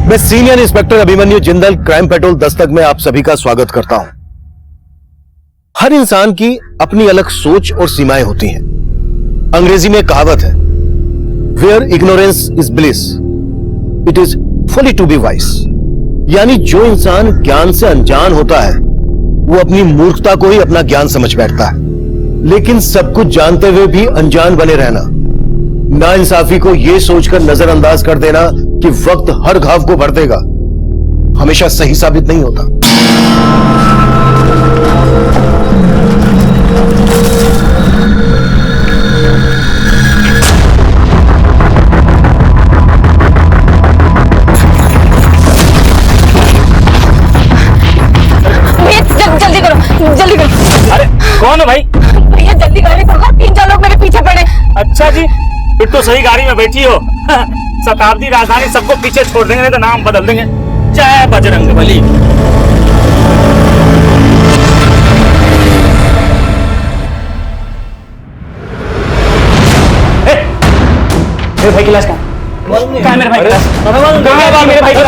मैं senior inspector Abhimanyu Jindal crime petrol Dastak में आप सभी का स्वागत करता हूं। हर इंसान की अपनी अलग सोच और सीमाएं होती हैं। अंग्रेजी में कहावत है, where ignorance is bliss it is folly to be wise. यानी जो इंसान ज्ञान से अनजान होता है वो अपनी मूर्खता को ही अपना ज्ञान समझ बैठता है। लेकिन सब कुछ जानते हुए भी अनजान बने रहना, नाइंसाफी को यह सोचकर नजरअंदाज कर देना कि वक्त हर घाव को भर देगा, हमेशा सही साबित नहीं होता। जल्दी करो, जल्दी करो। अरे कौन है भाई? भैया जल्दी गाड़ी पकड़ो, 3-4 लोग मेरे पीछे पड़े। अच्छा जी, फिर तो सही गाड़ी में बैठी हो। शताब्दी राजधानी सबको पीछे छोड़ देंगे, नहीं तो नाम बदल देंगे। जय बजरंगबली। मेरे भाई की लाश कहाँ है? मेरे भाई की लाश कहाँ है? मेरे भाई की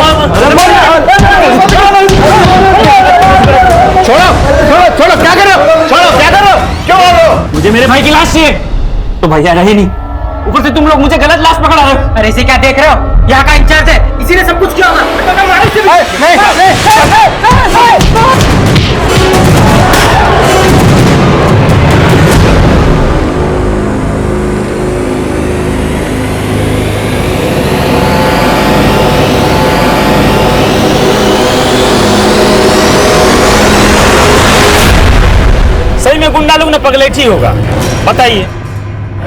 छोड़ो, क्या कर रहे हो? क्यों बोल रहे हो? मुझे मेरे भाई की लाश चाहिए। तो भैया रहे नहीं, ऊपर से तुम लोग मुझे गलत लाश पकड़ा रहे हो। अरे इसे क्या देख रहे हो? यहाँ का इंचार्ज है, इसी ने सब कुछ किया होगा। सही में गुंडा लोग ने पगलेठी होगा। बताइए,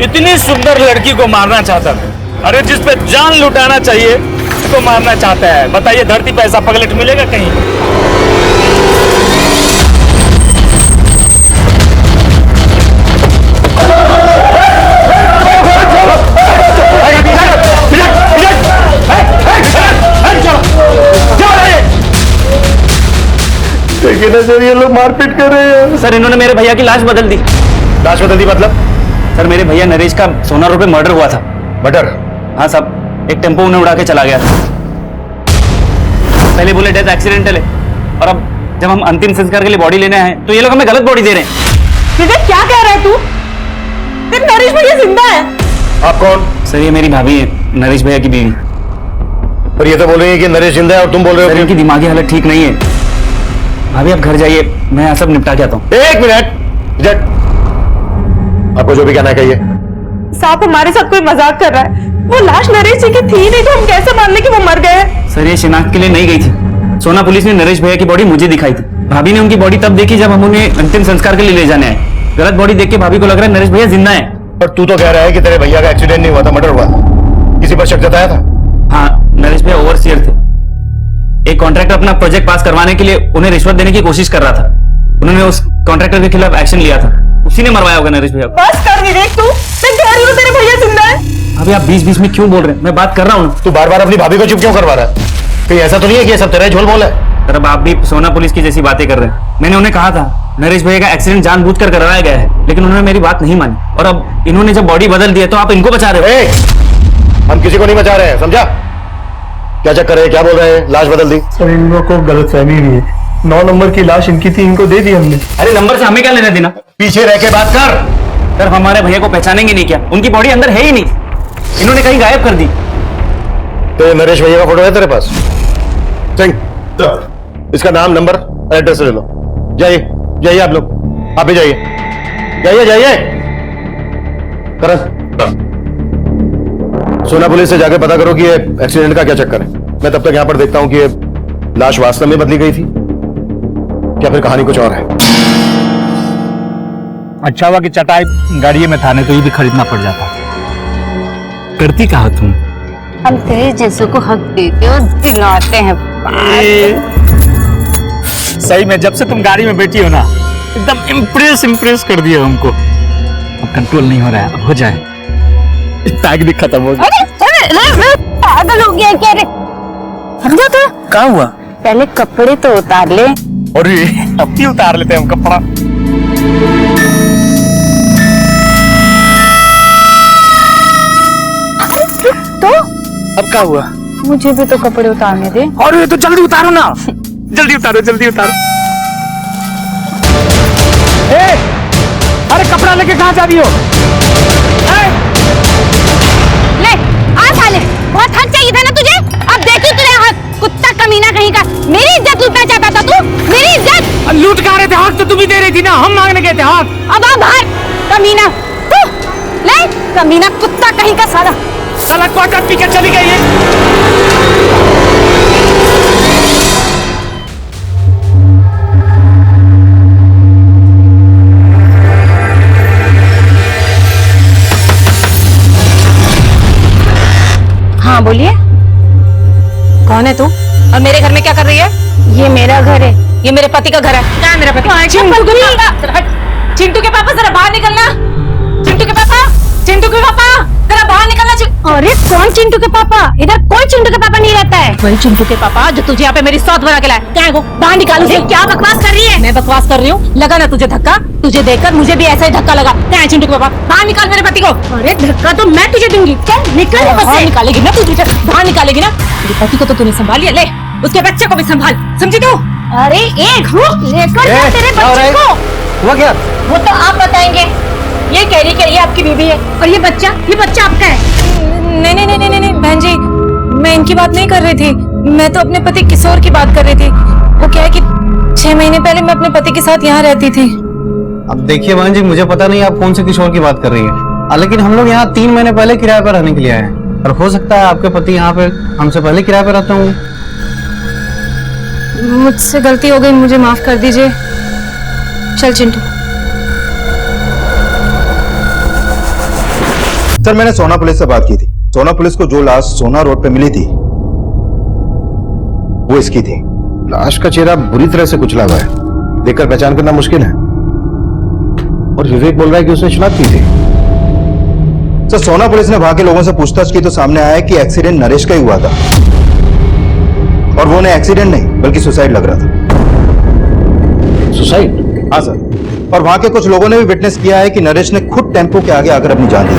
इतनी सुंदर लड़की को मारना चाहता था। अरे जिस पे जान लुटाना चाहिए उसको मारना चाहता है। बताइए, धरती पे ऐसा पगलेट मिलेगा कहीं? सर ये लोग मारपीट कर रहे हैं। सर इन्होंने मेरे भैया की लाश बदल दी। लाश बदल दी मतलब? सर मेरे भैया नरेश का सोना रोड पे मर्डर हुआ था। मर्डर? हाँ साहब, एक टेम्पो उन्हें उड़ा के चला गया था। पहले बोले डेथ एक्सीडेंटल है, और अब जब हम अंतिम संस्कार के लिए बॉडी लेने आए तो ये लोग हमें गलत बॉडी दे रहे हैं। विवेक क्या कह रहा है तू? तेरे नरेश भैया जिंदा है। आप कौन? सर ये मेरी भाभी है, नरेश भैया की बीवी। पर ये तो बोल रही है कि नरेश जिंदा है और तुम बोल रहे हो सर इनकी दिमागी हालत ठीक नहीं है। भाभी आप घर जाइए, मैं यहाँ सब निपटा के आता हूँ। एक मिनट, आपको जो भी कहना है कहिए। साहब हमारे साथ कोई मजाक कर रहा है। वो लाश नरेश जी की थी नहीं तो हम कैसे मान ले कि वो मर गए? सर ये शिनाख्त के लिए नहीं गई थी। सोना पुलिस ने नरेश भैया की बॉडी मुझे दिखाई थी। भाभी ने उनकी बॉडी तब देखी जब हम उन्हें अंतिम संस्कार के लिए ले जाने आए। गलत बॉडी देख के भाभी को लग रहा है नरेश भैया जिंदा है। पर तू तो कह रहा है कि तेरे भैया का एक्सीडेंट नहीं हुआ था, मर्डर हुआ था। किसी पर शक जताया था? हाँ, नरेश भैया ओवरसियर थे। एक कॉन्ट्रैक्टर अपना प्रोजेक्ट पास करवाने के लिए उन्हें रिश्वत देने की कोशिश कर रहा था। उन्होंने उस कॉन्ट्रैक्टर के खिलाफ एक्शन लिया था, उसी ने मरवाया होगा नरेश भैया को। बस कर विवेक, तू मैं कह रही हूँ तेरे भैया जिंदा है। अभी आप बीच बीच में क्यों बोल रहे हैं? मैं बात कर रहा हूँ। तू बार बार अपनी भाभी को चुप क्यों करवा रहा है? कहीं ऐसा तो नहीं है कि ये सब तेरा झोल बोल है? सर अब आप भी सोना पुलिस की जैसी बातें कर रहे हैं। मैंने उन्हें कहा था नरेश भैया का एक्सीडेंट जानबूझकर करवाया गया है, लेकिन उन्होंने मेरी बात नहीं मानी। और अब इन्होंने जब बॉडी बदल दी है तो आप इनको बचा रहे हो। हम किसी को नहीं बचा रहे हैं, समझा? क्या चक्कर है? क्या बोल रहे हैं? लाश बदल दी? सर इन लोगों को गलतफहमी हुई है। 9 नंबर की लाश इनकी थी, इनको दे दी हमने। अरे नंबर से हमें क्या लेना देना? पीछे रह के बात कर। सर हमारे भैया को पहचानेंगे नहीं क्या? उनकी बॉडी अंदर है ही नहीं, इन्होंने कहीं गायब कर दी। तो नरेश भैया का फोटो है तेरे पास? सिंह, इसका नाम, नंबर, एड्रेस ले लो। जाइए आप लोग, आप भी जाइए। करण, सोना पुलिस से जाके पता करो कि ये एक्सीडेंट का क्या चक्कर है। मैं तब तक यहां पर देखता हूं कि ये लाश वास्तव में बदली गई थी क्या फिर कहानी कुछ और है। अच्छा हुआ कि चटाई गाड़ी में था, नहीं तो ये भी खरीदना पड़ जाता। करती कहा तुम? हम तेरे जैसों को हक देते और दिलाते हैं। सही में जब से तुम गाड़ी में बैठी हो ना, एकदम इम्प्रेस कर दिया हमको। अब कंट्रोल नहीं हो रहा है, अब हो जाए। पैक भी खत्म हो गया। अरे पागल हो गया क्या रे? समझा था? क्या हुआ? पहले कपड़े तो उतार ले। अरे अब भी उतार लेते हैं हम कपड़ा। तो अब क्या हुआ? मुझे भी तो कपड़े उतारने दे। और ये तो जल्दी उतारो ना, जल्दी उतारो, जल्दी उतारो। ए, अरे कपड़ा लेके कहाँ जा रही हो? ले आ साले, बहुत हक चाहिए था ना तुझे। अब देखी तुझे हक, कुत्ता कमीना कहीं का। मेरी इज्जत लूटना चाहता था तू, मेरी इज्जत। लूट के आ रहे थे, हक तो तुम ही दे रही थी ना, हम मांगने गए थे हक। अब आ बाहर कमीना। तू ले कमीना कुत्ता कहीं का साला। साला क्वार्टर पी के चली गई है। हाँ बोलिए, कौन है तू और मेरे घर में क्या कर रही है? ये मेरा घर है। ये मेरे पति का घर है। क्या है मेरा पति? चिंटू के पापा जरा बाहर निकलना। चिंटू के पापा, चिंटू के पापा जरा बाहर निकलना। अरे कौन चिंटू के पापा? इधर कोई चिंटू के पापा नहीं रहता है। वही चिंटू के पापा जो तुझे यहाँ पे मेरी सौत बना के लाए। क्या है वो? बाहर निकालो। क्या बकवास कर रही है? मैं बकवास कर रही हूँ? लगा ना तुझे धक्का? तुझे देखकर मुझे भी ऐसा ही धक्का लगा। क्या है चिंटू के पापा? बाहर निकाल मेरे पति को। अरे धक्का तो मैं तुझे दूंगी। चल निकल यहाँ बाहर से। निकालेगी ना तू? तुझे बाहर निकालेगी ना? तेरे पति को तो तूने संभाल लिया, ले उसके बच्चे को भी संभाल, समझी तू? अरे एक रुक, लेकर जा तेरे बच्चे को। हुआ क्या? वो तो आप बताएंगे। ये कह रही कि ये आपकी बीवी है और ये बच्चा आपका है। नहीं नहीं नहीं नहीं नहीं बहन जी, मैं इनकी बात नहीं कर रही थी। मैं तो अपने पति किशोर की बात कर रही थी। वो क्या है कि 6 महीने पहले मैं अपने पति के साथ यहाँ रहती थी। अब देखिए बहन जी, मुझे पता नहीं आप कौन से किशोर की बात कर रही है, लेकिन हम लोग यहाँ 3 महीने पहले किराए पर रहने के लिए आए हैं, और हो सकता है आपके पति यहाँ पे हमसे पहले किराए पर रहते होंगे। मुझसे गलती हो गई, मुझे माफ कर दीजिए। चल चिंटू। सर मैंने सोना पुलिस से बात की थी। सोना पुलिस को जो लाश सोना रोड पे मिली थी वो इसकी थी। लाश का चेहरा बुरी तरह से कुचला हुआ है, देखकर पहचान करना मुश्किल है। और विवेक बोल रहा है कि उसने शराब पी थी। सर सोना पुलिस ने वहां के लोगों से पूछताछ की तो सामने आया कि एक्सीडेंट नरेश का ही हुआ था, और वो ने एक्सीडेंट नहीं बल्कि सुसाइड लग रहा था। सुसाइड? हाँ सर, और वहां के कुछ लोगों ने भी विटनेस किया है कि नरेश ने खुद टेम्पो के आगे आकर अपनी जान दी।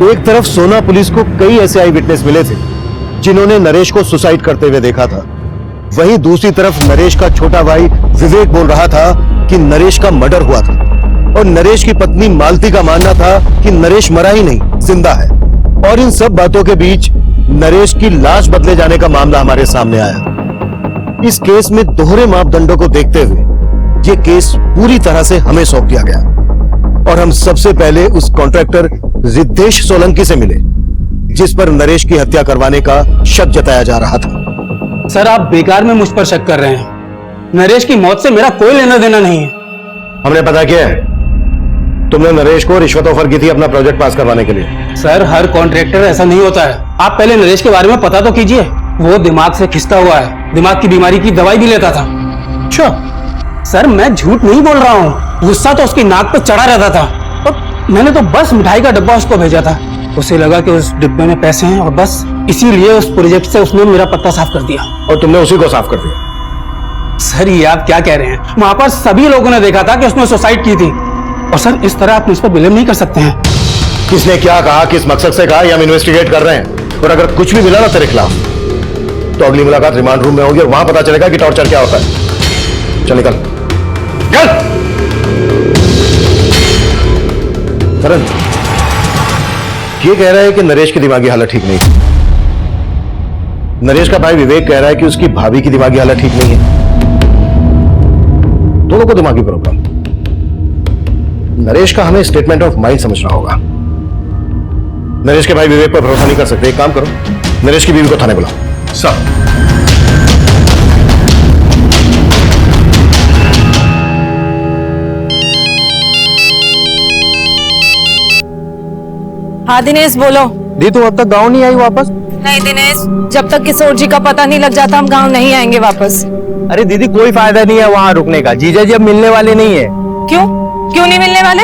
एक तरफ सोना पुलिस को कई ऐसे आई विटनेस मिले थे जिन्होंने नरेश को सुसाइड करते हुए देखा था, वहीं दूसरी तरफ नरेश का छोटा भाई विवेक बोल रहा था कि नरेश का मर्डर हुआ था, और नरेश की पत्नी मालती का मानना था कि नरेश मरा ही नहीं, जिंदा है। और इन सब बातों के बीच नरेश की लाश बदले जाने का मामला हमारे सामने आया। इस केस में दोहरे मापदंडों को देखते हुए ये केस पूरी तरह से हमें सौंप दिया गया, और हम सबसे पहले उस कॉन्ट्रैक्टर रिद्धेश सोलंकी से मिले जिस पर नरेश की हत्या करवाने का शक जताया जा रहा था। सर आप बेकार में मुझ पर शक कर रहे हैं। नरेश की मौत से मेरा कोई लेना देना नहीं है। हमने पता किया है, तुमने नरेश को रिश्वत ऑफर की थी अपना प्रोजेक्ट पास करवाने के लिए। सर हर कॉन्ट्रैक्टर ऐसा नहीं होता है। आप पहले नरेश के बारे में पता तो कीजिए। वो दिमाग से खिंचता हुआ है, दिमाग की बीमारी की दवाई भी लेता था। अच्छा सर मैं झूठ नहीं बोल रहा हूँ, गुस्सा तो उसकी नाक पे चढ़ा रहता था, और मैंने तो बस मिठाई का डब्बा उसको भेजा था। उसे लगा कि उस डिब्बे में पैसे हैं, और बस इसीलिए उस प्रोजेक्ट से उसने मेरा पत्ता साफ कर दिया। और तुमने उसी को साफ कर दिया? सर ये आप क्या कह रहे हैं? वहां पर सभी लोगों ने देखा था कि उसने सुसाइड की थी, और सर इस तरह आप मुझ पर ब्लेम नहीं कर सकते हैं। किसने क्या कहा, किस मकसद से कहा, ये हम इन्वेस्टिगेट कर रहे हैं, और अगर कुछ भी मिला ना तेरे खिलाफ तो अगली मुलाकात रिमांड रूम में होगी, और वहां पता चलेगा कि टॉर्चर क्या होता है। चल निकल चल। करण ये कह रहा है कि नरेश की दिमागी हालत ठीक नहीं है। नरेश का भाई विवेक कह रहा है कि उसकी भाभी की दिमागी हालत ठीक नहीं है। दोनों को दिमागी प्रॉब्लम। नरेश का हमें स्टेटमेंट ऑफ माइंड समझना होगा। नरेश के भाई विवेक पर भरोसा नहीं कर सकते। एक काम करो, नरेश की बीवी को थाने बुलाओ। सर हाँ दिनेश बोलो। दी तुम अब तक गाँव नहीं आई वापस? नहीं दिनेश, जब तक किशोर जी का पता नहीं लग जाता हम गांव नहीं आएंगे वापस। अरे दीदी कोई फायदा नहीं है वहाँ रुकने का, जीजा जी अब मिलने वाले नहीं है। क्यों क्यों नहीं मिलने वाले?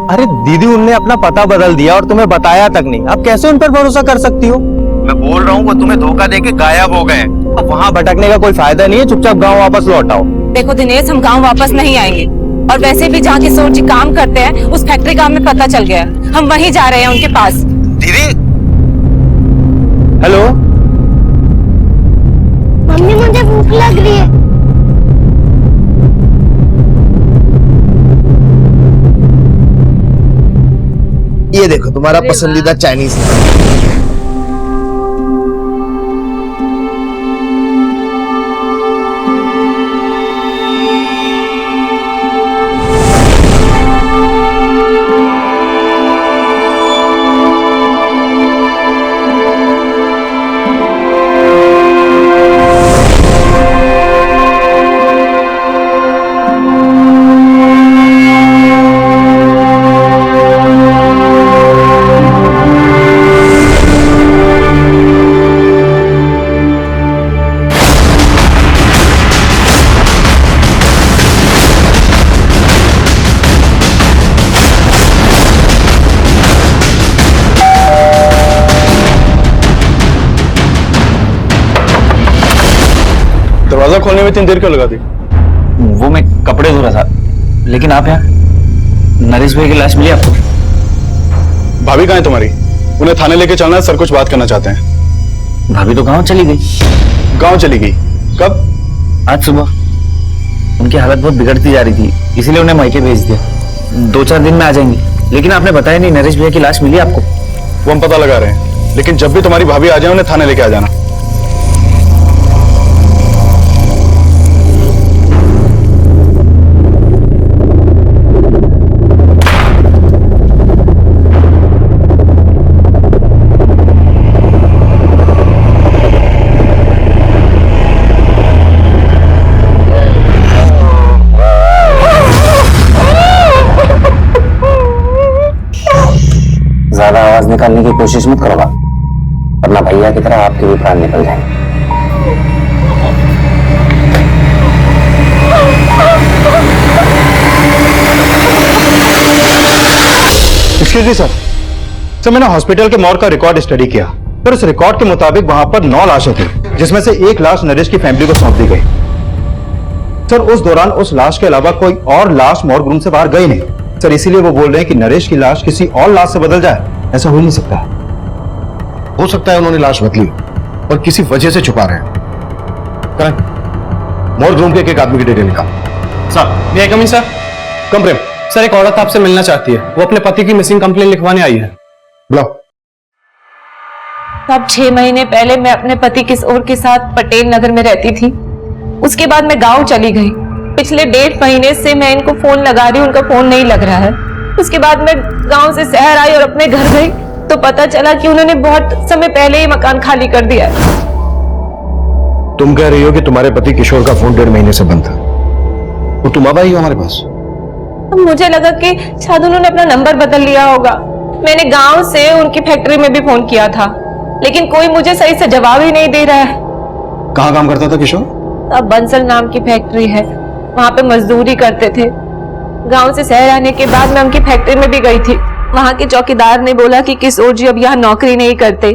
अरे दीदी उनने अपना पता बदल दिया और तुम्हें बताया तक नहीं। अब कैसे उन पर भरोसा कर सकती हो? मैं बोल रहा हूँ वो तुम्हें धोखा देके गायब हो गए। अब वहाँ भटकने का कोई फायदा नहीं है, चुपचाप गांव वापस लौट आओ। देखो दिनेश, हम गांव वापस नहीं आएंगे, और वैसे भी जहाँ किशोर जी काम करते हैं उस फैक्ट्री का हमें पता चल गया, हम वहीं जा रहे हैं उनके पास। दीदी, हेलो मम्मी, मुझे भूख लग रही है। ये देखो तुम्हारा पसंदीदा चाइनीज। दरवाजा खोलने में इतनी देर क्यों लगा दी? वो मैं कपड़े धो रहा था, लेकिन आप यहाँ, नरेश भाई की लाश मिली आपको? भाभी कहाँ है तुम्हारी? उन्हें थाने लेके चलना है, सर कुछ बात करना चाहते हैं। भाभी तो गांव चली गई। गांव चली गई? कब? आज सुबह। उनकी हालत बहुत बिगड़ती जा रही थी, इसीलिए उन्हें मायके भेज दिया। 2-4 दिन में आ जाएंगी। लेकिन आपने बताया नहीं, नरेश भैया की लाश मिली आपको? वो हम पता लगा रहे हैं, लेकिन जब भी तुम्हारी भाभी आ जाए उन्हें थाने लेके आ जाना। ज्यादा आवाज निकालने की कोशिश मत करो, वरना भैया की तरह आपके भी प्राण निकल जाएंगे। एक्सक्यूज मी सर, मैंने हॉस्पिटल के मॉर्ग का रिकॉर्ड स्टडी किया, पर उस रिकॉर्ड के मुताबिक वहां पर 9 लाशें थी, जिसमें से एक लाश नरेश की फैमिली को सौंप दी गई। सर उस दौरान उस लाश के अलावा कोई और लाश मॉर्ग रूम से बाहर गई नहीं सर, इसीलिए वो बोल रहे हैं कि नरेश की लाश किसी और लाश से बदल जाए। ऐसा हो नहीं सकता। हो सकता है उन्होंने लाश बदली और किसी वजह से छुपा रहे हैं। करें मॉर्ग रूम के एक आदमी की डिटेल निकाल। सर, ये कमिंग सर। कम प्रेम, सर, एक औरत आपसे मिलना चाहती है, वो अपने पति की मिसिंग कंप्लेन लिखवाने आई है। बुलाओ। अब 6 महीने पहले मैं अपने पति किशोर के साथ पटेल नगर में रहती थी। उसके बाद मैं गांव चली गई। पिछले 1.5 महीने से मैं इनको फोन लगा रही हूँ, उनका फोन नहीं लग रहा है। उसके बाद मैं गांव से शहर आई और अपने घर गई तो पता चला कि उन्होंने बहुत समय पहले ही मकान खाली कर दिया है। तुम कह रही हो कि तुम्हारे पति किशोर का फोन 1.5 महीने से बंद था, और तुम अब आई हो हमारे पास? अब मुझे लगा कि शायद उन्होंने अपना नंबर बदल लिया होगा। मैंने गांव से उनकी फैक्ट्री में भी फोन किया था, लेकिन कोई मुझे सही से जवाब ही नहीं दे रहा है। कहाँ काम करता था किशोर? अब बंसल नाम की फैक्ट्री है, वहां पे मजदूरी करते थे। गांव से शहर आने के बाद मैं उनकी फैक्ट्री में भी गई थी। वहां के चौकीदार ने बोला कि किशोर जी अब यहाँ नौकरी नहीं करते।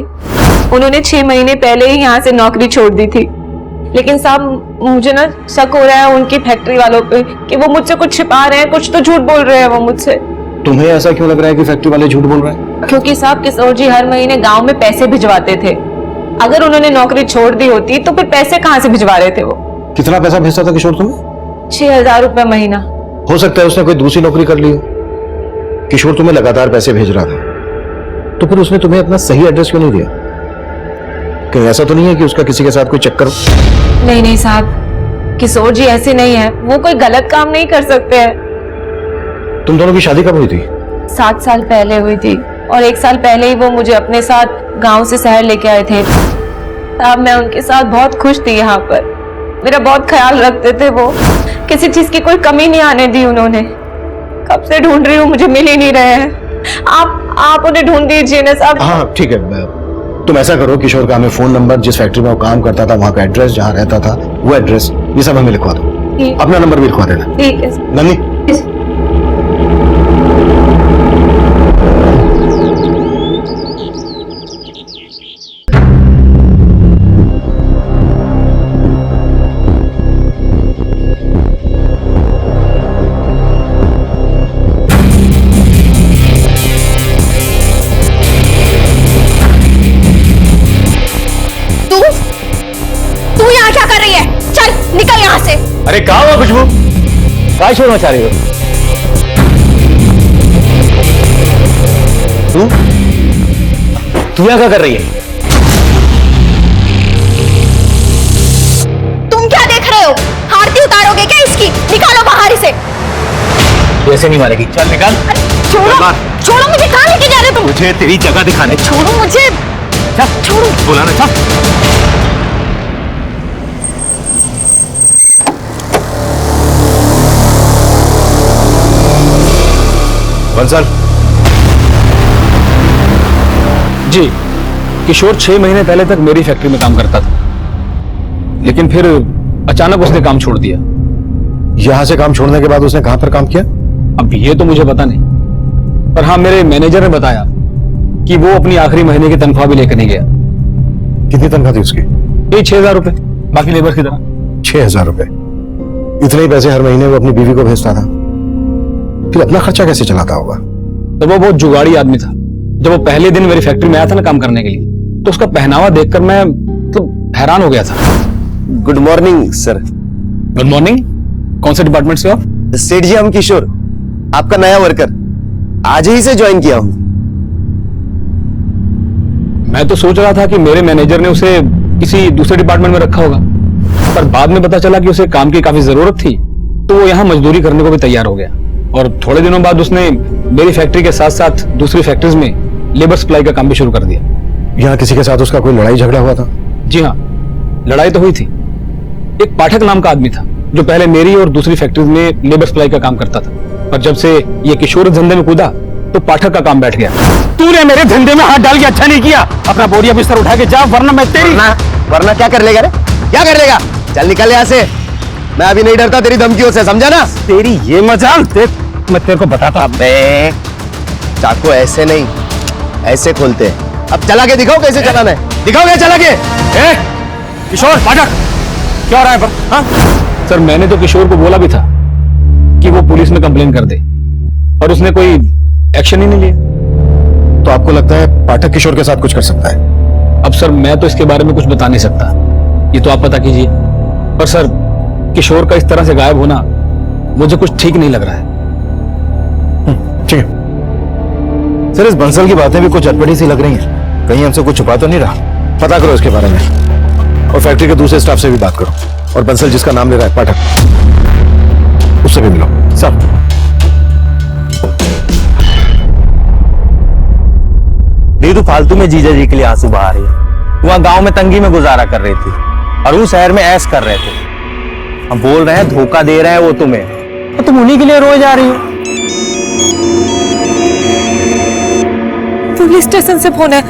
उन्होंने 6 महीने पहले ही यहाँ से नौकरी छोड़ दी थी। लेकिन साहब मुझे ना शक हो रहा है उनकी फैक्ट्री वालों पे कि वो मुझसे कुछ छिपा रहे हैं, कुछ तो झूठ बोल रहे हैं वो मुझसे। तुम्हें ऐसा क्यों लग रहा है कि फैक्ट्री वाले झूठ बोल रहे हैं? क्योंकि साहब किशोर जी हर महीने गांव में पैसे भिजवाते थे। अगर उन्होंने नौकरी छोड़ दी होती तो फिर पैसे कहाँ से भिजवा रहे थे वो? कितना पैसा भेजता था किशोर तुम्हें? 6,000 रुपए महीना। हो सकता है उसने कोई दूसरी नौकरी कर ली हो। किशोर तुम्हें लगातार पैसे भेज रहा था, तो फिर उसने तुम्हें अपना सही एड्रेस क्यों नहीं दिया? कहीं ऐसा तो नहीं है कि उसका किसी के साथ कोई चक्कर हो? नहीं नहीं साहब, किशोर जी ऐसे नहीं है, वो कोई गलत काम नहीं कर सकते हैं। तुम दोनों की शादी कब हुई थी? 7 साल पहले हुई थी, और 1 साल पहले ही वो मुझे अपने साथ गांव से शहर लेके आए थे। साहब मैं उनके साथ बहुत खुश थी, यहाँ पर मेरा बहुत ख्याल रखते थे वो, किसी चीज की कोई कमी नहीं आने दी उन्होंने। कब से ढूंढ रही हूँ, मुझे मिल ही नहीं रहे हैं। आप उन्हें ढूंढ दीजिए ना साहब। हाँ ठीक है, तुम ऐसा करो, किशोर का हमें फोन नंबर, जिस फैक्ट्री में वो काम करता था वहां का एड्रेस, जहाँ रहता था वो एड्रेस, ये सब हमें लिखवा दो। अपना नंबर भी लिखवा देना। ठीक है नंदी, अरे कहाँ हुआ खुशबू? काय शोर मचा रही हो? तू यहाँ क्या कर रही है? तुम क्या देख रहे हो? आरती उतारोगे क्या इसकी? निकालो बाहर इसे। ऐसे नहीं मारेगी, चल निकाल। छोड़ो, छोड़ो मुझे, कहाँ लेके जा रहे हो तुम? मुझे तेरी जगह दिखाने। छोड़ो मुझे, छोड़ो। बोला ना, चल। बंसल। जी, किशोर 6 महीने पहले तक मेरी फैक्ट्री में काम करता था, लेकिन फिर अचानक उसने काम छोड़ दिया। यहां से काम छोड़ने के बाद उसने कहां पर काम किया? अब ये तो मुझे पता नहीं, पर हाँ मेरे मैनेजर ने बताया कि वो अपनी आखिरी महीने की तनख्वाह भी लेकर नहीं गया। कितनी तनख्वाह थी उसकी? यही 6,000 रुपए, बाकी लेबर की तरह। 6,000 रुपए। इतने ही पैसे हर महीने वो अपनी बीवी को भेजता था, फिर अपना खर्चा कैसे चलाता होगा? तो वो बहुत जुगाड़ी आदमी था। जब वो पहले दिन मेरी फैक्ट्री में आया था ना काम करने के लिए, तो उसका पहनावा देखकर मैं मतलब हैरान हो गया था। Good morning sir. Good morning. कौन से डिपार्टमेंट से आप? सेठ जी, हम किशोर, आपका नया वर्कर, आज ही से ज्वाइन किया हूं। मैं तो सोच रहा था कि मेरे मैनेजर ने उसे किसी दूसरे डिपार्टमेंट में रखा होगा, पर बाद में पता चला कि उसे काम की काफी जरूरत थी, तो वो यहाँ मजदूरी करने को भी तैयार हो गया। और थोड़े दिनों बाद उसने मेरी फैक्ट्री के साथ साथ दूसरी फैक्ट्रीज में लेबर सप्लाई का काम भी शुरू कर दिया। यहाँ किसी के साथ उसका कोई लड़ाई झगड़ा हुआ था? जी हाँ, लड़ाई तो हुई थी। एक पाठक नाम का आदमी था जो पहले मेरी और दूसरी फैक्ट्रीज में लेबर सप्लाई का काम करता था, पर जब से ये किशोर धंधे में कूदा तो पाठक का काम बैठ गया। तूने मेरे धंधे में हाथ डाल के अच्छा नहीं किया। अपना बोरिया बिस्तर उठा के जा, वरना मैं तेरी। वरना क्या कर लेगा रे? क्या कर लेगा? चल निकल यहाँ से। मैं अभी नहीं डरता तेरी धमकियों से, समझा ना? तेरी ये मजाल मैं तेरे को बताता। अबे चाकू ऐसे नहीं, ऐसे खोलते हैं। अब चला के दिखाओ कैसे चलाना है, दिखाओगे चला के। किशोर, पाठक, क्या हो रहा है पर? हाँ? सर मैंने तो किशोर को बोला भी था कि वो पुलिस में कंप्लेन कर दे, और उसने कोई एक्शन ही नहीं लिया। तो आपको लगता है पाठक किशोर के साथ कुछ कर सकता है? अब सर मैं तो इसके बारे में कुछ बता नहीं सकता, ये तो आप पता कीजिए। पर सर किशोर का इस तरह से गायब होना मुझे कुछ ठीक नहीं लग रहा है। ठीक है सर, इस बंसल की बातें भी कुछ अटपटी सी लग रही हैं। कहीं हमसे कुछ छुपा तो नहीं रहा? पता करो इसके बारे में, और फैक्ट्री के दूसरे स्टाफ से भी बात करो, और बंसल जिसका नाम ले रहा है पाठक, उससे भी मिलो। सब नहीं तो फालतू में जीजा जी के लिए आंसू बहा रही है। वहां गांव में तंगी में गुजारा कर रही थी और वो शहर में ऐश कर रहे थे। हम बोल रहे हैं धोखा दे रहे हैं वो तुम्हें, तो तुम उन्हीं के लिए रोए जा रही हो। पुलिस स्टेशन से फोन है,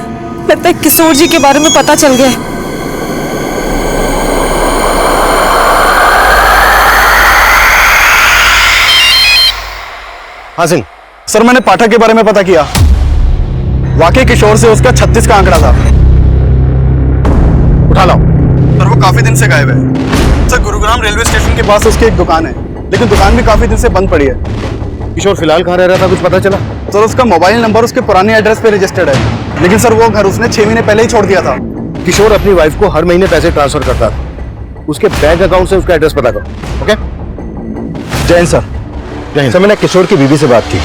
लगता है किशोर जी के बारे में पता चल गया। हाँ सिंह। सर मैंने पाठक के बारे में पता किया, वाकई किशोर से उसका 36 का आंकड़ा था। उठा लाओ। सर वो काफी दिन से गायब है। सर गुरुग्राम रेलवे स्टेशन के पास उसकी एक दुकान है, लेकिन दुकान भी काफी दिन से बंद पड़ी है। किशोर फिलहाल कहाँ रह रहा था, कुछ पता चला? सर उसका मोबाइल नंबर उसके पुराने एड्रेस पे रजिस्टर्ड है, लेकिन सर वो घर उसने 6 महीने पहले ही छोड़ दिया था। किशोर अपनी वाइफ को हर महीने पैसे ट्रांसफर करता था। उसके बैंक अकाउंट से उसका एड्रेस पता करो। ओके? जैन सर। सर मैंने किशोर की बीवी से बात की,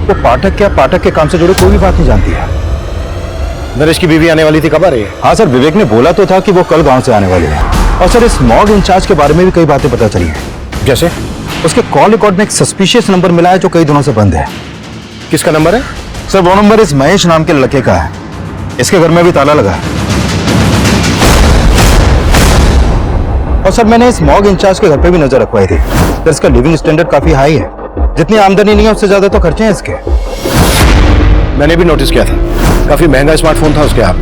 वो पाठक के काम से जुड़े कोई भी बात नहीं जानती है। नरेश की बीवी आने वाली थी, कब आ रही है? हाँ सर, विवेक ने बोला तो था कि वो कल गांव से आने वाली है। और सर इस मॉग इंचार्ज के बारे में भी कई बातें पता चली है। जैसे? उसके कॉल रिकॉर्ड में एक सस्पिशियस नंबर मिला है जो कई दिनों से बंद है। किसका नंबर है? सर वो नंबर इस महेश नाम के लड़के का है। इसके घर में भी ताला लगा है। और सर मैंने इस मॉग इंचार्ज के घर पे भी नजर रखवाई थी। सर इसका लिविंग स्टैंडर्ड काफी हाई है, जितनी आमदनी नहीं है उससे ज्यादा तो खर्चे हैं इसके। मैंने भी नोटिस किया था, काफी महंगा स्मार्टफोन था उसके हाथ,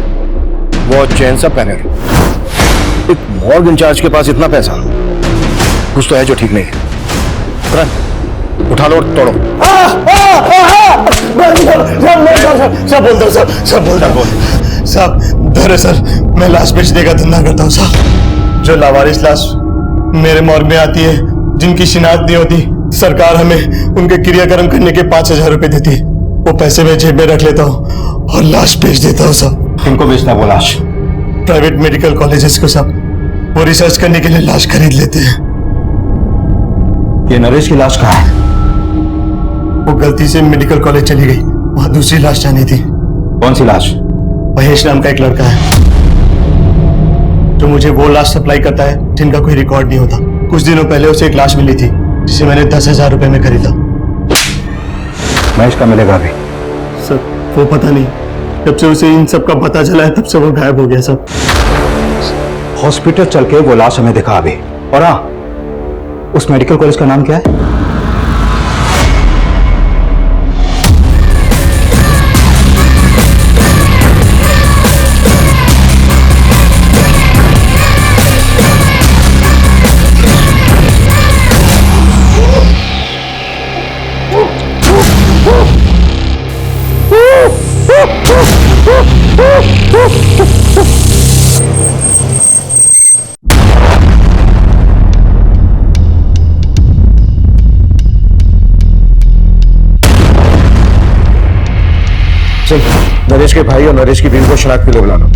वो चैन सा पहने। एक मॉर्ग इंचार्ज के पास इतना पैसा, कुछ तो है जो ठीक नहीं है। उठा लो और तोड़ो। सब बोल साहब, दरअसल मैं लाश बेचने का धंधा करता हूँ साहब। जो लावारिस लाश मेरे मॉर्ग में आती है, जिनकी शिनाख्त नहीं होती, सरकार हमें उनके क्रियाक्रम करने के 5,000 रुपए देती है। वो पैसे मैं जेब में रख लेता हूँ और लाश बेच देता हूँ साहब। किनको बेचता वो लाश? प्राइवेट मेडिकल कॉलेजेस को साहब। वो रिसर्च करने के लिए लाश खरीद लेते हैं। ये नरेश की लाश कहाँ है? वो गलती से मेडिकल कॉलेज चली गई, वहां दूसरी लाश जानी थी। कौन सी लाश? महेश नाम का एक लड़का है जो मुझे वो लाश सप्लाई करता है जिनका कोई रिकॉर्ड नहीं होता। कुछ दिनों पहले उसे एक लाश मिली थी जिसे मैंने 10,000 रुपए में खरीदा। महेश का मिलेगा अभी? सर वो पता नहीं, जब से उसे इन सब का पता चला है तब से वो गायब हो गया। सब हॉस्पिटल चल के वो लाश हमें दिखा अभी। और हाँ, उस मेडिकल कॉलेज का नाम क्या है? चल, नरेश के भाई और नरेश की बीवी को शनाख्त के लिए बुला लो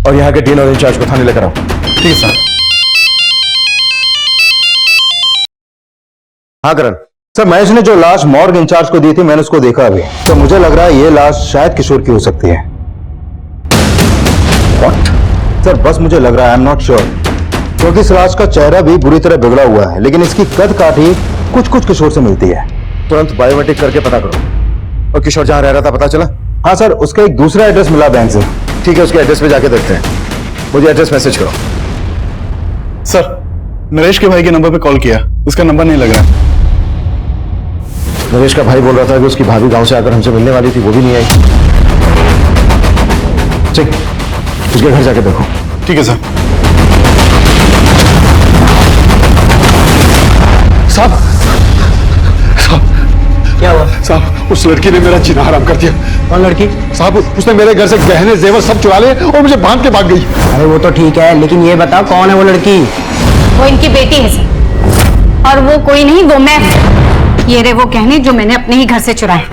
और यहाँ के डीन और इंचार्ज को थाने लेकर आओ। ठीक है सर। हाँ करण। सर महेश ने जो लाश मॉर्ग इंचार्ज को दी थी मैंने उसको देखा अभी, तो मुझे लग रहा है ये लाश शायद किशोर की हो सकती है। What? सर बस मुझे लग रहा है, आई एम नॉट श्योर, क्योंकि इस लाश का चेहरा भी बुरी तरह बिगड़ा हुआ है, लेकिन इसकी कद काठी कुछ कुछ किशोर से मिलती है। तुरंत बायोमेट्रिक करके पता करो। और किशोर जहाँ रह रहा था पता चला? हाँ सर, उसका एक दूसरा एड्रेस मिला बैंक से। ठीक है, उसके एड्रेस पे जाके देखते हैं। मुझे एड्रेस मैसेज करो। सर नरेश के भाई के नंबर पे कॉल किया, उसका नंबर नहीं लग रहा। नरेश का भाई बोल रहा था कि उसकी भाभी गांव से आकर हमसे मिलने वाली थी, वो भी नहीं आई। चल, उसके घर जाके देखो। ठीक है सर। साहब क्या हुआ? साहब उस लड़की ने मेरा जीना हराम कर दिया। कौन लड़की? साहब उसने मेरे घर से गहने जेवर सब चुरा लिए और मुझे बांध के भाग गई। अरे वो तो ठीक है, लेकिन ये बताओ कौन है वो लड़की? वो इनकी बेटी है सर, और वो कोई नहीं, वो मैं। ये रहे वो गहने जो मैंने अपने ही घर से चुराए।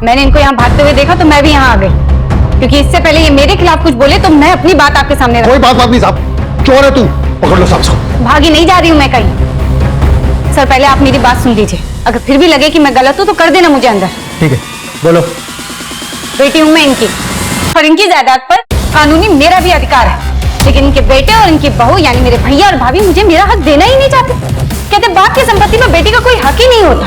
मैंने इनको यहाँ भागते हुए देखा तो मैं भी यहाँ आ गई, क्योंकि इससे पहले ये मेरे खिलाफ कुछ बोले तो मैं अपनी बात आपके सामने रखूं। कोई बात नहीं साहब, चोर है तू, पकड़ लो साहब उसको। भागी नहीं जा रही हूँ मैं कहीं। सर पहले आप मेरी बात सुन लीजिए, अगर फिर भी लगे कि मैं गलत हूँ तो कर देना मुझे अंदर। ठीक है, बोलो। बेटी हूँ मैं इनकी, और इनकी जायदाद पर कानूनी मेरा भी अधिकार है, लेकिन इनके बेटे और इनकी बहू यानी मेरे भैया और भाभी मुझे मेरा हक देना ही नहीं चाहते। कहते बाप की संपत्ति में बेटी का कोई हक ही नहीं होता।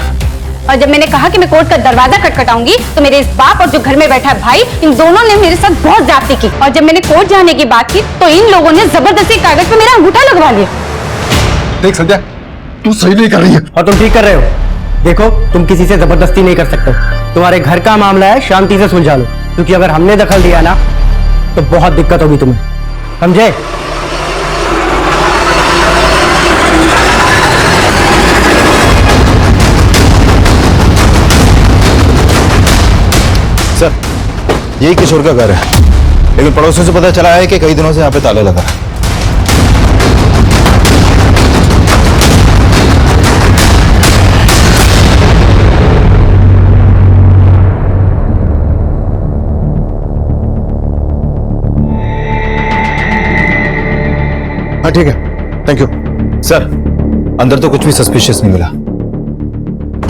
और जब मैंने कहा कि मैं कोर्ट का दरवाजा खटखटाऊंगी तो मेरे इस बाप और जो घर में बैठा है भाई, इन दोनों ने मेरे साथ बहुत ज्यादती की। और जब मैंने कोर्ट जाने की बात की तो इन लोगों ने जबरदस्ती कागज पे मेरा अंगूठा लगवा लिया। देख संध्या, तू सही नहीं कर रही है। और तुम ठीक कर रहे हो। देखो, तुम किसी से जबरदस्ती नहीं कर सकते। तुम्हारे घर का मामला है, शांति से सुलझा लो, क्योंकि अगर हमने दखल दिया ना तो बहुत दिक्कत होगी तुम्हें, समझे? सर यही किशोर का घर है, लेकिन पड़ोसियों से पता चला है कि कई दिनों से यहाँ पे ताला लगा है। हाँ ठीक है, थैंक यू। सर अंदर तो कुछ भी सस्पिशियस नहीं मिला।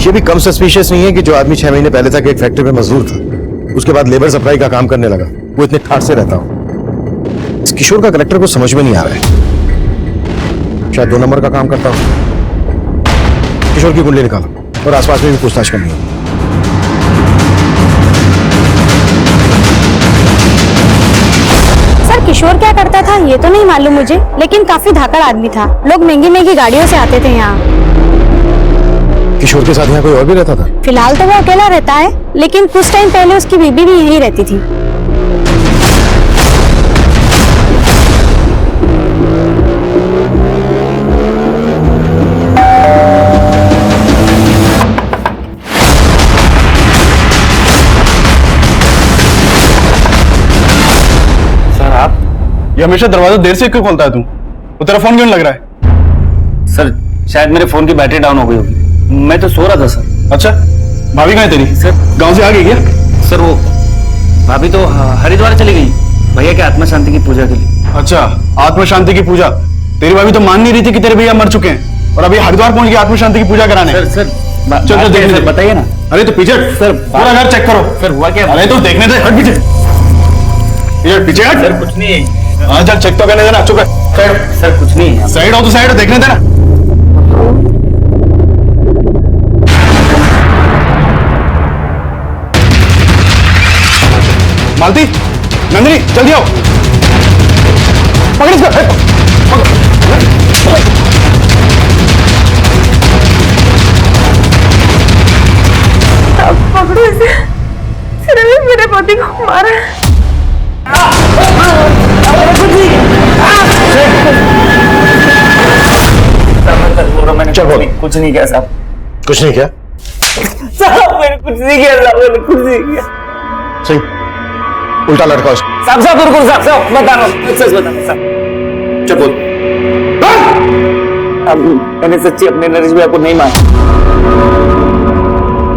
ये भी कम सस्पिशियस नहीं है कि जो आदमी 6 महीने पहले तक एक फैक्ट्री में मजदूर था, उसके बाद लेबर सप्लाई का काम करने लगा, वो इतने ठाट से रहता हो। इस किशोर का करेक्टर को समझ में नहीं आ रहा है। शायद 2 नंबर का काम करता हो। किशोर की कुंडली निकालो और आसपास में भी पूछताछ करनी है। सर किशोर क्या करता था ये तो नहीं मालूम मुझे, लेकिन काफी धाकड़ आदमी था। लोग महंगी महंगी गाड़ियों से आते थे यहाँ। किशोर के साथ यहाँ कोई और भी रहता था? फिलहाल तो वो अकेला रहता है, लेकिन कुछ टाइम पहले उसकी बीबी भी यहीं रहती थी। सर आप ये हमेशा दरवाजा देर से क्यों खोलता है तू? वो तेरा फोन क्यों नहीं लग रहा है? सर शायद मेरे फोन की बैटरी डाउन हो गई होगी, मैं तो सो रहा था सर। अच्छा, भाभी कहाँ है तेरी? सर गांव से आ गई क्या? सर वो भाभी तो हरिद्वार चली गई। भैया के आत्मा शांति की पूजा के लिए। अच्छा, आत्मा शांति की पूजा। तेरी भाभी तो मान नहीं रही थी कि तेरे भैया मर चुके हैं और अभी हरिद्वार पहुंच गई आत्मा शांति की पूजा कराने। सर चल चल देखने दे। बताइए ना। अरे तो पीछे सर, पूरा घर चेक करो। सर हुआ क्या? अरे तो देखने दे, हट पीछे। ये पीछे हट। सर कुछ नहीं है। हाँ चल चेक तो करने देना। चुप है, साइड। सर कुछ नहीं है। साइड हो तो साइड, देखने देना। मालती, नंदिनी जल्दी आओ। पकड़ इसको, पकड़ो इसे, इसने मेरे पति को मारा। मैंने कुछ नहीं किया साहब। कुछ नहीं किया? साहब मैंने कुछ नहीं किया साहब, मैंने कुछ नहीं किया। सही, उल्टा लटकाओ। साहब साहब बिल्कुल साहब बता रहा हूँ, सच बता रहा हूँ साहब। चुप बोल। अब मैंने सच्ची अपने नरेश भैया को नहीं मारा,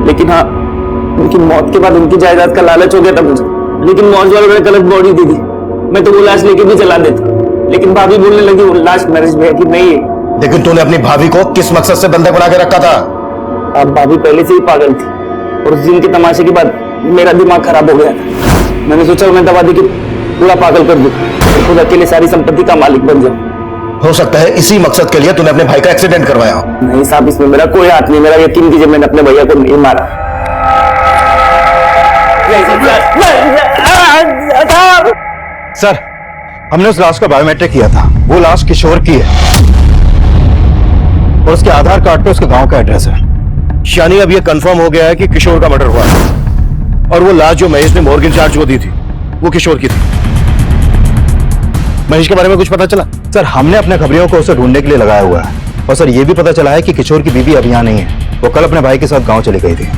लेकिन हाँ उनकी मौत के बाद उनकी जायदाद का लालच हो गया था मुझे। लेकिन मौज वालों ने गलत बॉडी दी थी, मैं तो वो लाश लेके भी जला देता, लेकिन भाभी बोलने लगी वो लाश नरेश भैया की नहीं है। लेकिन तूने अपनी भाभी को किस मकसद से बंधक बना के रखा था? अब भाभी पहले से ही पागल थी और उस दिन के तमाशे के बाद मेरा दिमाग खराब हो गया था। मैंने सोचा उन्हें दवा दी कि पूरा पागल कर दूं, खुद अकेले सारी संपत्ति का मालिक बन जाऊं। हो सकता है इसी मकसद के लिए तूने अपने भाई का एक्सीडेंट करवाया। नहीं साहब, इसमें मेरा कोई हाथ नहीं। मेरा यकीन कीजिए, मैंने अपने भैया को नहीं मारा। सर, हमने उस लाश का बायोमेट्रिक किया था। वो लाश किशोर की है और उसके आधार कार्ड पे उसके गांव का एड्रेस है। यानी अब यह कंफर्म हो गया है कि किशोर का मर्डर हुआ है और वो लाश जो महेश ने मॉर्गेज इंचार्ज को दी थी वो किशोर की थी। महेश के बारे में कुछ पता चला? सर, हमने अपने खबरियों को उसे ढूंढने के लिए लगाया हुआ है और सर ये भी पता चला है कि किशोर की बीवी अब यहाँ नहीं है। वो कल अपने भाई के साथ गांव चली गई थी।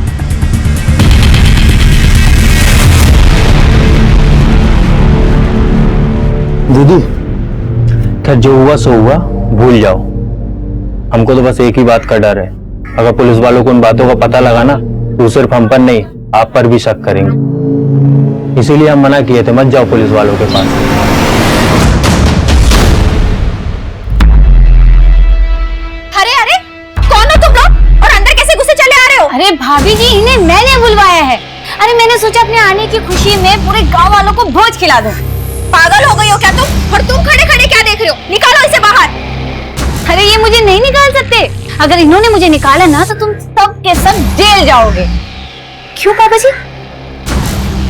दीदी, खैर जो हुआ सो हुआ, भूल जाओ। हमको तो बस एक ही बात का डर है, अगर पुलिस वालों को उन बातों का पता लगा ना तो सिर्फ हम पर नहीं आप पर भी शक करेंगे। इसीलिए हम मना किए थे मत जाओ पुलिस वालों के पास। अरे अरे कौन हो तुम लोग और अंदर कैसे घुसे चले आ रहे हो? अरे भाभी जी, इन्हें मैंने बुलवाया है। अरे मैंने सोचा अपने आने की खुशी में पूरे गांव वालों को भोज खिला दूं। पागल हो गई हो क्या तुम? और तुम खड़े खड़े क्या देख रहे हो? निकालो इसे बाहर। अरे ये मुझे नहीं निकाल सकते। अगर इन्होंने मुझे निकाला ना तो तुम सब के सब जेल जाओगे। क्यों पापा जी?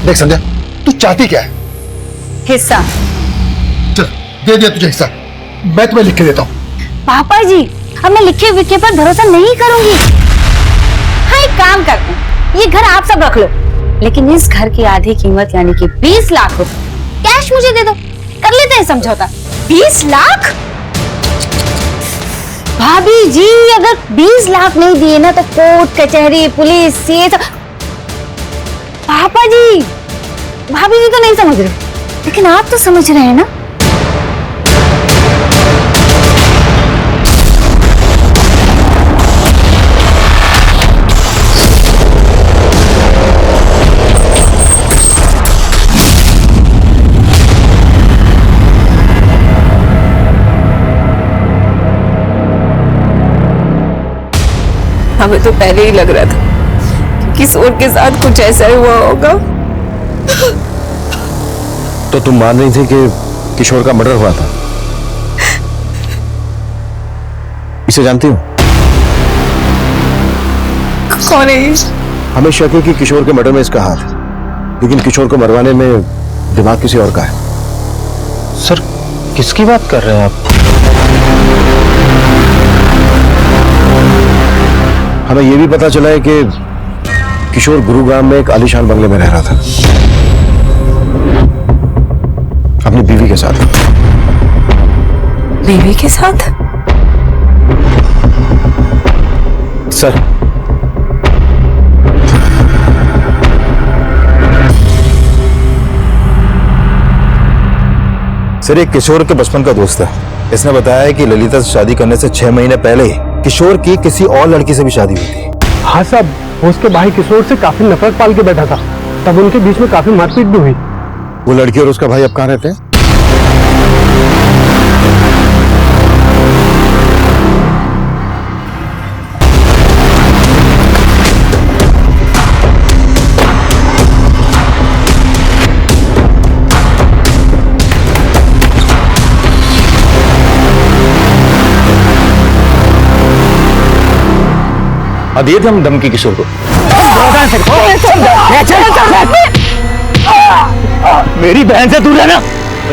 देख संध्या, तू चाहती क्या है? हिस्सा। चल दे दिया तुझे हिस्सा, मैं तुम्हें लिख के देता हूँ। पापा जी, अब मैं लिखे विखे पर भरोसा नहीं करूंगी। हाँ, एक काम करते हैं, ये घर आप सब रख लो, लेकिन इस घर की आधी कीमत यानी कि 20 लाख रुपए कैश मुझे दे दो, कर लेते हैं समझौता। 20 लाख? भाभी जी, अगर 20 लाख नहीं दिए ना तो कोर्ट कचहरी पुलिस ये सब। पापा जी, भाभी जी तो नहीं समझ रहे, लेकिन आप तो समझ रहे हैं ना। हमें तो पहले ही लग रहा था कि किशोर के साथ कुछ ऐसा ही हुआ होगा। तो तुम मान रही थी कि किशोर का मर्डर हुआ था? इसे जानती हो? कौन है? हमें शक है कि किशोर के मर्डर में इसका हाथ है, लेकिन किशोर को मरवाने में दिमाग किसी और का है। सर किसकी बात कर रहे हैं आप? हमें यह भी पता चला है कि किशोर गुरुग्राम में एक आलीशान बंगले में रह रहा था अपनी बीवी के साथ। बीवी के साथ? सर, सर एक किशोर के बचपन का दोस्त है। इसने बताया है कि ललिता से शादी करने से 6 महीने पहले ही किशोर की किसी और लड़की से भी शादी हुई थी। हाँ साहब, उसके भाई किशोर से काफी नफरत पाल के बैठा था, तब उनके बीच में काफी मारपीट भी हुई। वो लड़की और उसका भाई अब कहाँ रहते हैं? दिए थे हम धमकी किशोर को। मेरी बहन से दूर रहना,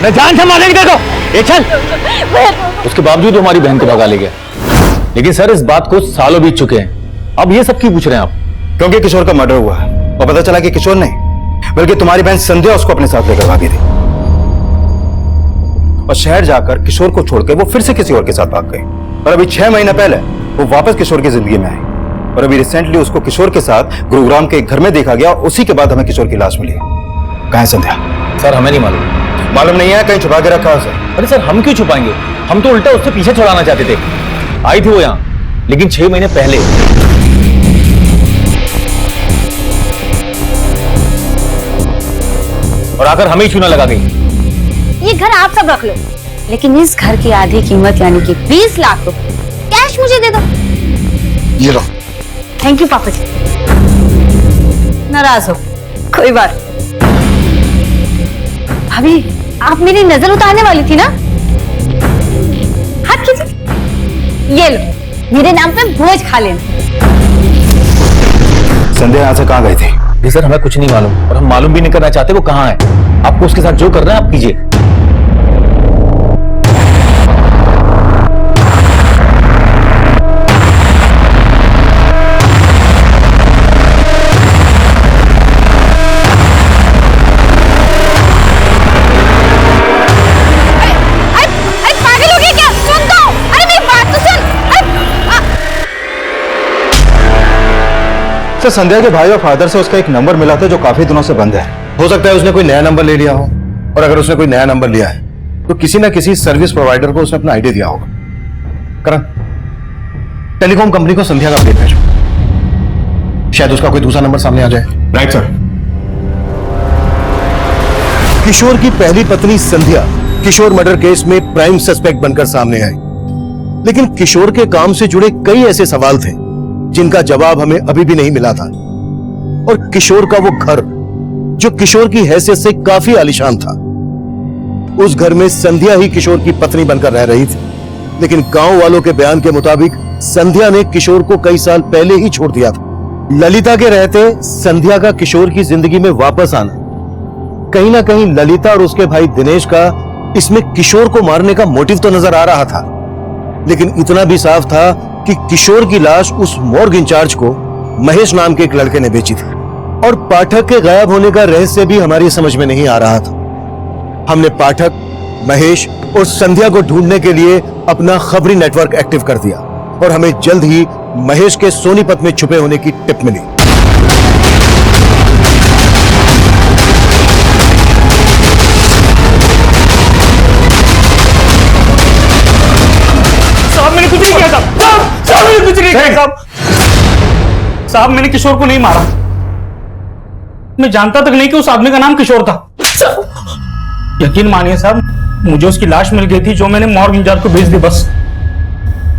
मैं जान से मारेंगे देखो। ये चल। उसके बावजूद हमारी बहन को भगा ले गया। लेकिन सर इस बात को सालों बीत चुके हैं, अब ये सब क्यों पूछ रहे हैं आप? क्योंकि किशोर का मर्डर हुआ और पता चला कि किशोर नहीं बल्कि तुम्हारी बहन संध्या उसको अपने साथ लेकर भागी थी और शहर जाकर किशोर को छोड़ के वो फिर से किसी और के साथ भाग गई। और अभी 6 महीना पहले वो वापस किशोर की जिंदगी में आई और अभी रिसेंटली उसको किशोर के साथ गुरुग्राम के एक घर में देखा गया। उसी के बाद हमें किशोर की लाश मिली। कहाँ है संध्या? सर हमें नहीं मालूम। मालूम नहीं है, कहीं छुपा के रखा उसे। अरे सर हम क्यों छुपाएंगे, हम तो उल्टा उससे पीछे छुड़ाना चाहते थे। आई थी वो यहाँ, लेकिन 6 महीने पहले। और आकर हमें ही चूना लगा गई। ये घर आप सब रख लो, लेकिन इस घर की आधी कीमत यानी कि 20 लाख रुपए कैश मुझे दे दो। ये लो। थैंक यू पापा जी। नाराज हो? कोई बात। भाभी आप मेरी नजर उतारने वाली थी ना? हाथ कीजिए। ये लो, मेरे नाम पे भोज खा लेना। संध्या यहाँ से कहाँ गई थी? जी सर हमें कुछ नहीं मालूम और हम मालूम भी नहीं करना चाहते वो कहाँ है। आपको उसके साथ जो करना है आप कीजिए। सर संध्या के भाई और फादर से उसका एक नंबर मिला था जो काफी दिनों से बंद है। हो सकता है उसने कोई नया नंबर ले लिया हो, और अगर उसने कोई नया नंबर लिया है तो किसी ना किसी सर्विस प्रोवाइडर को उसने अपना आईडी दिया होगा। करण, टेलीकॉम कंपनी को संध्या का अपडेट भेजो, शायद उसका कोई दूसरा नंबर सामने आ जाए। Right sir. किशोर की पहली पत्नी संध्या किशोर मर्डर केस में प्राइम सस्पेक्ट बनकर सामने आई, लेकिन किशोर के काम से जुड़े कई ऐसे सवाल थे जिनका जवाब हमें अभी भी नहीं मिला था। और किशोर का वो घर जो किशोर की हैसियत से काफी आलीशान था, उस घर में संध्या ही किशोर की पत्नी बनकर रह रही थी। लेकिन गांव वालों के बयान के मुताबिक संध्या ने किशोर को कई साल पहले ही छोड़ दिया था। ललिता के रहते संध्या का किशोर की जिंदगी में वापस आना, कहीं ना कहीं ललिता और उसके भाई दिनेश का इसमें किशोर को मारने का मोटिव तो नजर आ रहा था। लेकिन इतना भी साफ था कि किशोर की लाश उस मॉर्ग इंचार्ज को महेश नाम के एक लड़के ने बेची थी। और पाठक के गायब होने का रहस्य भी हमारी समझ में नहीं आ रहा था। हमने पाठक, महेश और संध्या को ढूंढने के लिए अपना खबरी नेटवर्क एक्टिव कर दिया और हमें जल्द ही महेश के सोनीपत में छुपे होने की टिप मिली। साहब मैंने कुछ नहीं किया साहब, साहब मैंने कुछ नहीं किया साहब। साहब मैंने किशोर को नहीं मारा, मैं जानता तक नहीं कि उस आदमी का नाम किशोर था। यकीन मानिए साहब, मुझे उसकी लाश मिल गई थी जो मैंने मॉर्ग इंचार्ज को भेज दी बस।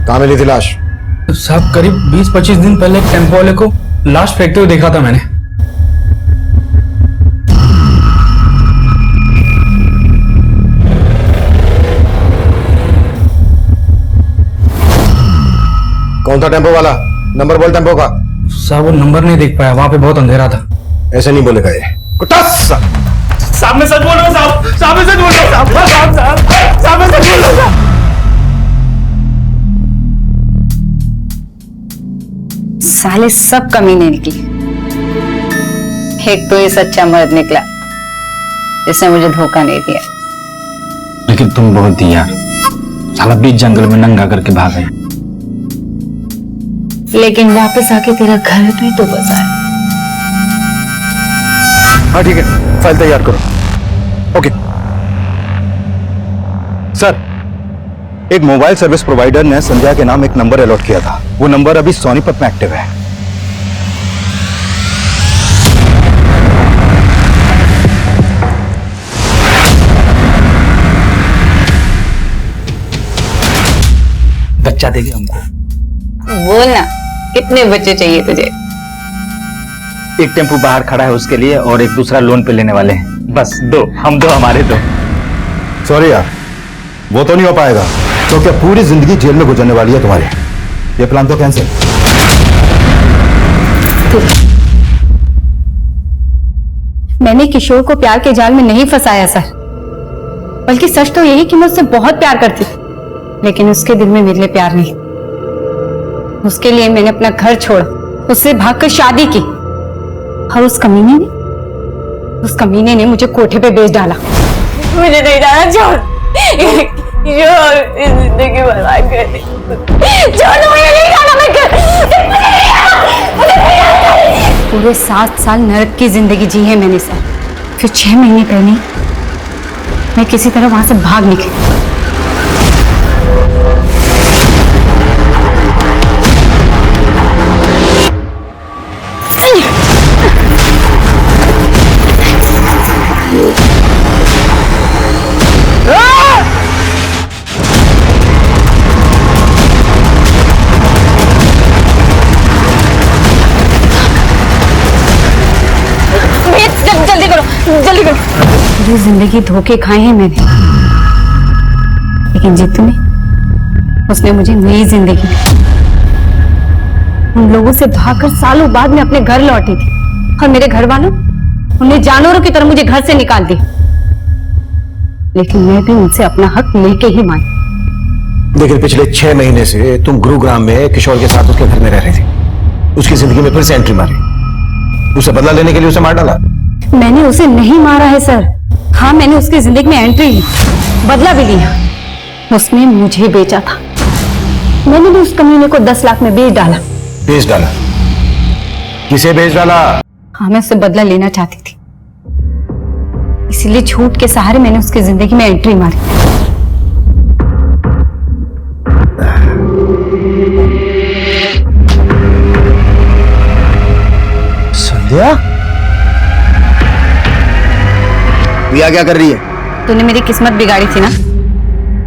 कहां मिली थी लाश? साहब करीब 20-25 दिन पहले टेम्पो वाले को लाश फेंकते हुए देखा था मैंने। कौन था टेम्पो वाला? नंबर बोल टेम्पो का। साहब वो नंबर नहीं देख पाया, वहां पे बहुत अंधेरा था। ऐसे नहीं बोलेगा ये। कुटास! साहब मैं सच बोल रहा हूँ साहब, साहब मैं सच बोल रहा हूँ साहब, साहब साहब साहब मैं सच बोल रहा हूँ साहब। साले सब कमीने निकले। एक तो ये सच्चा मर्द निकला जिसने मुझे धोखा नहीं दिया। लेकिन तुम बहुत ही यार, साला बीच जंगल में नंगा करके भाग गए। लेकिन वापस आके तेरा घर भी तो बसाया। हाँ ठीक है, फाइल तैयार करो। ओके सर, एक मोबाइल सर्विस प्रोवाइडर ने संध्या के नाम एक नंबर अलॉट किया था। वो नंबर अभी सोनीपत में एक्टिव है। बच्चा देगी हमको। बोल ना, कितने बच्चे चाहिए तुझे? एक टेम्पू बाहर खड़ा है उसके लिए और एक दूसरा लोन पे लेने वाले हैं। बस दो, हम दो, हमारे दो। सॉरी यार, वो तो नहीं हो पाएगा। तो क्या पूरी जिंदगी जेल में गुजरने वाली है तुम्हारी? ये प्लान तो कैंसिल। मैंने किशोर को प्यार के जाल में नहीं फंसाया सर, बल्कि सच तो यही कि मैं उससे बहुत प्यार करती थी, लेकिन उसके दिल में मेरे लिए प्यार नहीं। उसके लिए मैंने अपना घर छोड़ा, उससे भागकर शादी की, और उस कमीने ने मुझे कोठे पे बेच डाला। मुझे नहीं जाना, छोड़ जिंदगी बर्बाद कर दी। छोड़, मुझे नहीं जाना, मैं पूरे 7 साल नरक की जिंदगी जी है मैंने सर। फिर 6 महीने पहले मैं किसी तरह वहां से भाग निकली। जल्दी करो। पूरी जिंदगी धोखे खाए हैं मैंने, लेकिन जीतू ने, उसने मुझे नई जिंदगी दी। उन लोगों से भागकर सालों बाद मैं अपने घर लौटी थी, और मेरे घर वालों उन्हें जानवरों की तरह मुझे घर से निकाल दिया। लेकिन मैं भी उनसे अपना हक लेके ही मानी। लेकिन पिछले 6 महीने से तुम गुरुग्राम में किशोर के साथ उसके घर में रह रही थी। उसकी जिंदगी में फिर से एंट्री मारी, उसे बदला लेने के लिए उसे मार डाला। मैंने उसे नहीं मारा है सर। हाँ, मैंने उसकी जिंदगी में एंट्री ली, बदला भी लिया। उसने मुझे बेचा था, मैंने भी उस कमीने को 10 लाख में बेच डाला। बेच डाला? किसे बेच डाला? हाँ, मैं उससे बदला लेना चाहती थी, इसीलिए झूठ के सहारे मैंने उसकी जिंदगी में एंट्री मारी। संध्या, प्रिया क्या कर रही है? तूने मेरी किस्मत बिगाड़ी थी ना,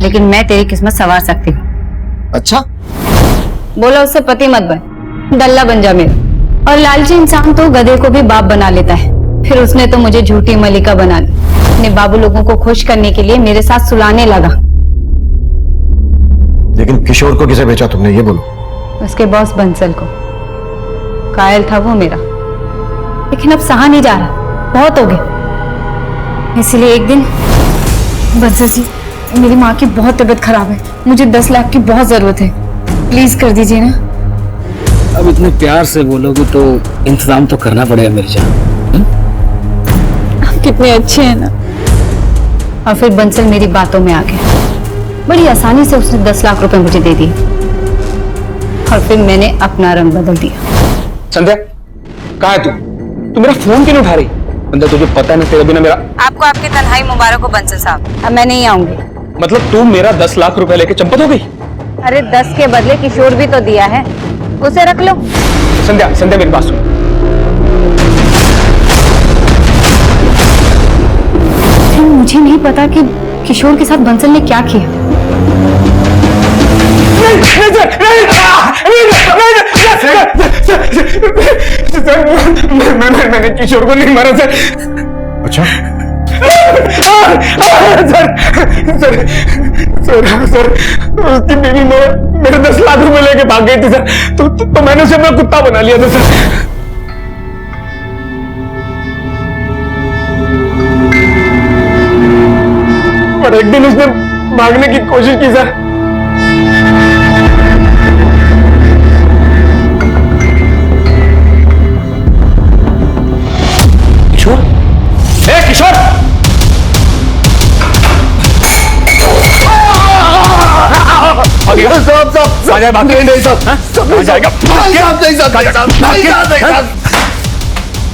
लेकिन मैं तेरी किस्मत संवार सकती हूँ। अच्छा, बोला उससे पति मत बन, दल्ला बन जा मेरा। और लालची इंसान तो गधे को भी बाप बना लेता है। फिर उसने तो मुझे झूठी मलिका बना ली, अपने बाबू लोगों को खुश करने के लिए मेरे साथ सुलाने लगा। लेकिन किशोर को किसे बेचा तुमने, ये बोलो। उसके बॉस बंसल को। कायल था वो मेरा, लेकिन अब सहा नहीं जा रहा, बहुत हो गया। इसलिए एक दिन, बंसल जी, मेरी माँ की बहुत तबीयत खराब है, मुझे 10 लाख की बहुत जरूरत है, प्लीज कर दीजिए ना। अब इतने प्यार से बोलोगे तो इंतजाम तो करना पड़ेगा मेरी जान। आप कितने अच्छे हैं ना। और फिर बंसल मेरी बातों में आ गया, बड़ी आसानी से उसने 10 लाख रुपए मुझे दे दिए, और फिर मैंने अपना रंग बदल दिया। संध्या, कहाँ है तू? तू मेरा फोन क्यों नहीं उठा रही? संध्या, तुझे पता है ना तेरे बिना मेरा। आपको आपकी तन्हाई मुबारक हो बंसल साहब, अब मैं नहीं आऊंगी। मतलब तू मेरा 10 लाख रुपए लेके चंपत हो गई? अरे 10 के बदले किशोर भी तो दिया है, उसे रख लो। संध्या, संध्या मेरी बात सुन। मुझे नहीं पता कि किशोर के साथ बंसल ने क्या किया। मैंने किशोर को नहीं मारा सर। अच्छा, सर उसकी बीवी मेरे 10 लाख रुपए लेके भाग गई थी सर, तो मैंने उसे अपना कुत्ता बना लिया था सर। और एक दिन उसने भागने की कोशिश की सर। किशोर, किशोर,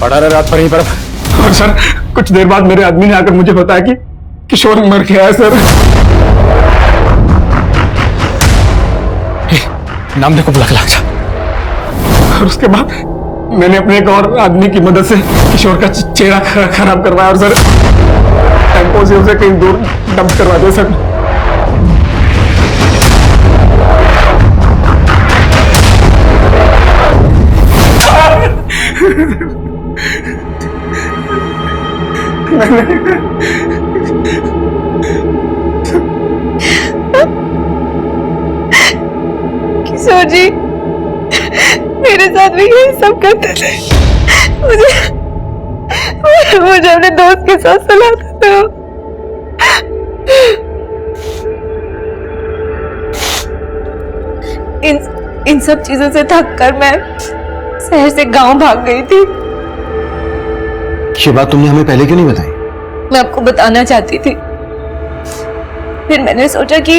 पड़ा रहा रात भर यहीं पर। और सर कुछ देर बाद मेरे आदमी ने आकर मुझे बताया कि किशोर मर गया है सर। नाम देखो, बुला के लाग जा। और उसके बाद मैंने अपने एक और आदमी की मदद से किशोर का चेहरा खराब करवाया और सर टेम्पो से उसे कहीं दूर डंप करवा दिया सर। किशोर जी मेरे साथ भी यही सब करते थे। मुझे अपने दोस्त के साथ सुलाते थे। इन सब चीजों से थक कर मैं शहर से गांव भाग गई थी। ये बात तुमने हमें पहले क्यों नहीं बताई? मैं आपको बताना चाहती थी, फिर मैंने सोचा कि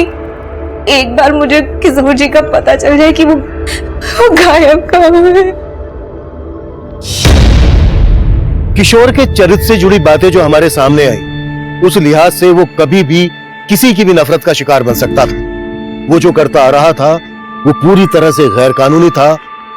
एक बार मुझे किशोर जी का पता चल जाए कि वो गायब कहाँ है। किशोर के चरित्र से जुड़ी बातें जो हमारे सामने आई, उस लिहाज से वो कभी भी किसी की भी नफरत का शिकार बन सकता था। वो जो करता आ रहा था वो पूरी तरह से गैर कानूनी था,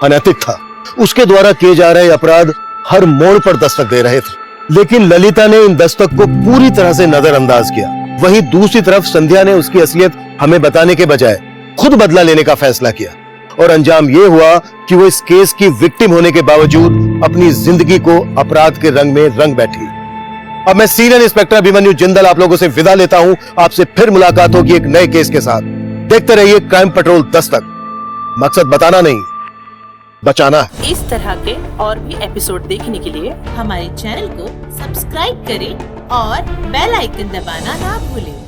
अनैतिक था। उसके द्वारा किए जा रहे अपराध हर मोड़ पर दस्तक दे रहे थे, लेकिन ललिता ने इन दस्तक को पूरी तरह से नजरअंदाज किया। वहीं दूसरी तरफ संध्या ने उसकी असलियत हमें बताने के बजाय खुद बदला लेने का फैसला किया, और अंजाम यह हुआ कि वो इस केस की विक्टिम होने के बावजूद अपनी जिंदगी को अपराध के रंग में रंग बैठी। अब मैं सीनियर इंस्पेक्टर अभिमन्यु जिंदल आप लोगों से विदा लेता हूं। आपसे फिर मुलाकात होगी एक नए केस के साथ। देखते रहिए क्राइम पेट्रोल दस्तक। मकसद बताना नहीं, बचाना है। इस तरह के और भी एपिसोड देखने के लिए हमारे चैनल को सब्सक्राइब करें और बेल आइकन दबाना ना भूलें।